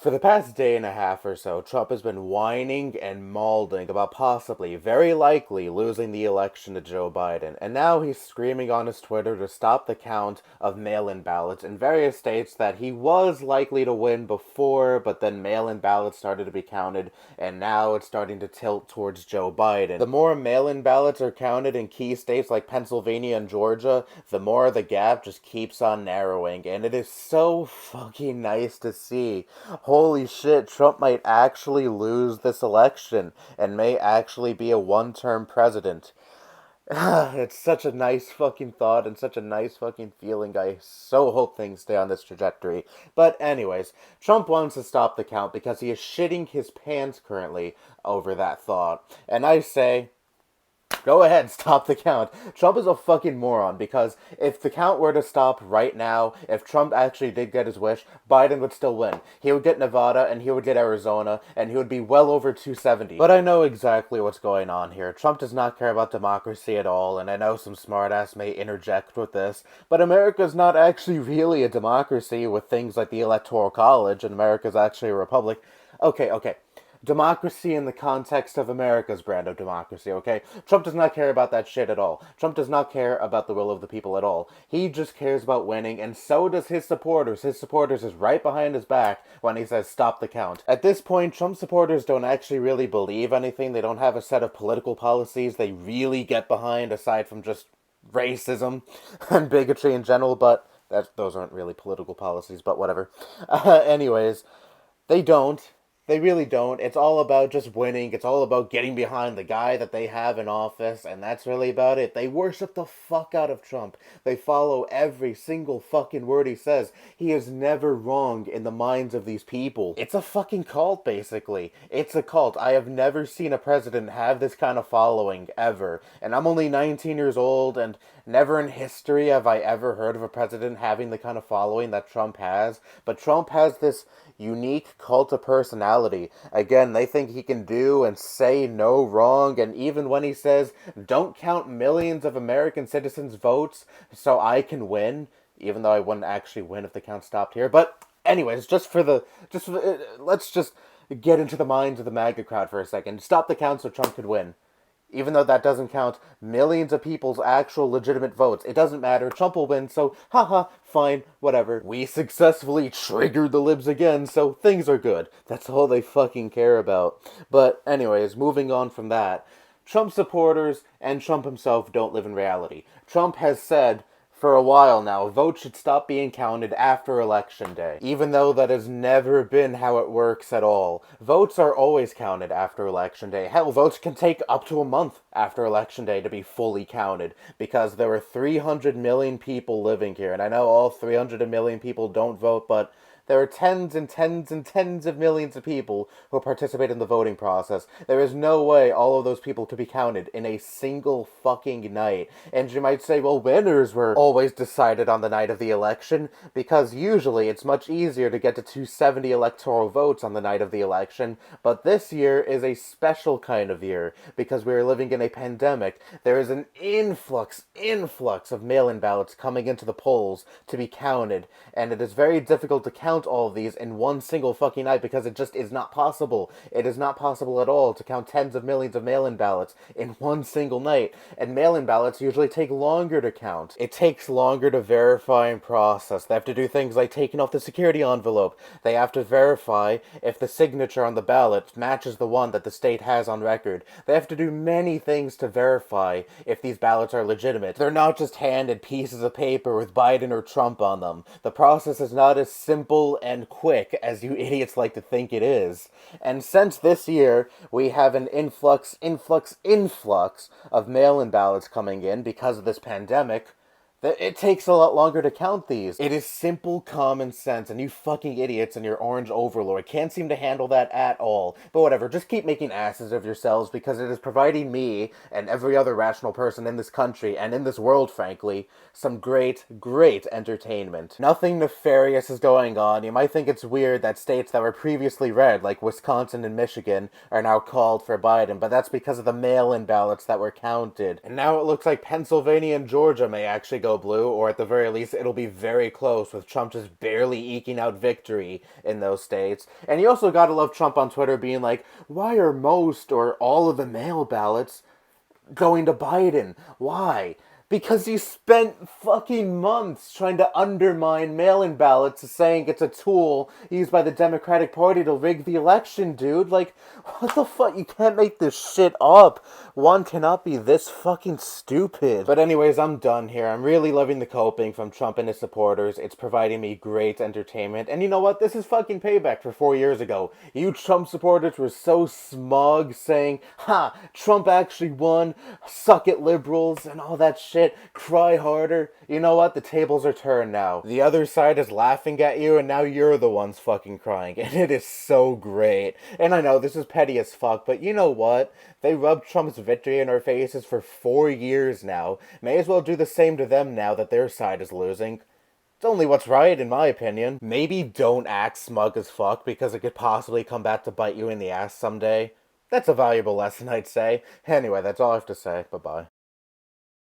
For the past day and a half or so, Trump has been whining and mauling about possibly, very likely, losing the election to Joe Biden. And now he's screaming on his Twitter to stop the count of mail-in ballots in various states that he was likely to win before, but then mail-in ballots started to be counted, and now it's starting to tilt towards Joe Biden. The more mail-in ballots are counted in key states like Pennsylvania and Georgia, the more the gap just keeps on narrowing, and it is so fucking nice to see. Holy shit, Trump might actually lose this election and may actually be a one-term president. It's such a nice fucking thought and such a nice fucking feeling. I so hope things stay on this trajectory. But anyways, Trump wants to stop the count because he is shitting his pants currently over that thought. And I say, go ahead, stop the count. Trump is a fucking moron because if the count were to stop right now, if Trump actually did get his wish, Biden would still win. He would get Nevada and he would get Arizona and he would be well over 270. But I know exactly what's going on here. Trump does not care about democracy at all, and I know some smartass may interject with this, but America's not actually really a democracy with things like the Electoral College, and America's actually a republic. Okay. Democracy in the context of America's brand of democracy, okay? Trump does not care about that shit at all. Trump does not care about the will of the people at all. He just cares about winning, and so does his supporters. His supporters is right behind his back when he says stop the count. At this point, Trump supporters don't actually really believe anything. They don't have a set of political policies they really get behind aside from just racism and bigotry in general, but those aren't really political policies, but whatever. Anyways, they don't. They really don't. It's all about just winning. It's all about getting behind the guy that they have in office, and that's really about it. They worship the fuck out of Trump. They follow every single fucking word he says. He is never wrong in the minds of these people. It's a fucking cult, basically. It's a cult. I have never seen a president have this kind of following, ever. And I'm only 19 years old, and never in history have I ever heard of a president having the kind of following that Trump has. But Trump has this unique cult of personality. Again, they think he can do and say no wrong, and even when he says, don't count millions of American citizens' votes so I can win, even though I wouldn't actually win if the count stopped here. But anyways, let's just get into the minds of the MAGA crowd for a second. Stop the count so Trump could win. Even though that doesn't count millions of people's actual legitimate votes. It doesn't matter. Trump will win, so haha, fine, whatever. We successfully triggered the libs again, so things are good. That's all they fucking care about. But anyways, moving on from that, Trump supporters and Trump himself don't live in reality. Trump has said for a while now, votes should stop being counted after Election Day, even though that has never been how it works at all. Votes are always counted after Election Day. Hell, votes can take up to a month after Election Day to be fully counted, because there are 300 million people living here, and I know all 300 million people don't vote, but there are tens and tens and tens of millions of people who participate in the voting process. There is no way all of those people could be counted in a single fucking night. And you might say, well, winners were always decided on the night of the election, because usually it's much easier to get to 270 electoral votes on the night of the election. But this year is a special kind of year, because we are living in a pandemic. There is an influx of mail-in ballots coming into the polls to be counted, and it is very difficult to count all of these in one single fucking night because it just is not possible. It is not possible at all to count tens of millions of mail-in ballots in one single night, and mail-in ballots usually take longer to count. It takes longer to verify and process. They have to do things like taking off the security envelope. They have to verify if the signature on the ballot matches the one that the state has on record. They have to do many things to verify if these ballots are legitimate. They're not just handed pieces of paper with Biden or Trump on them. The process is not as simple and quick as you idiots like to think it is. And since this year, we have an influx of mail-in ballots coming in because of this pandemic, it takes a lot longer to count these. It is simple common sense, and you fucking idiots and your orange overlord can't seem to handle that at all. But whatever, just keep making asses of yourselves, because it is providing me, and every other rational person in this country, and in this world, frankly, some great entertainment. Nothing nefarious is going on. You might think it's weird that states that were previously red, like Wisconsin and Michigan, are now called for Biden, but that's because of the mail-in ballots that were counted. And now it looks like Pennsylvania and Georgia may actually go go blue, or at the very least, it'll be very close, with Trump just barely eking out victory in those states. And you also gotta love Trump on Twitter being like, why are most or all of the mail ballots going to Biden? Why? Because he spent fucking months trying to undermine mail-in ballots, saying it's a tool used by the Democratic Party to rig the election, dude. Like, what the fuck? You can't make this shit up. One cannot be this fucking stupid. But anyways, I'm done here. I'm really loving the coping from Trump and his supporters. It's providing me great entertainment. And you know what? This is fucking payback for 4 years ago. You Trump supporters were so smug, saying, ha, Trump actually won, suck it liberals, and all that shit. Cry harder. You know what? The tables are turned now. The other side is laughing at you, and now you're the ones fucking crying. And it is so great. And I know this is petty as fuck, but you know what? They rubbed Trump's victory in our faces for 4 years now. May as well do the same to them now that their side is losing. It's only what's right, in my opinion. Maybe don't act smug as fuck, because it could possibly come back to bite you in the ass someday. That's a valuable lesson, I'd say. Anyway, that's all I have to say. Bye-bye.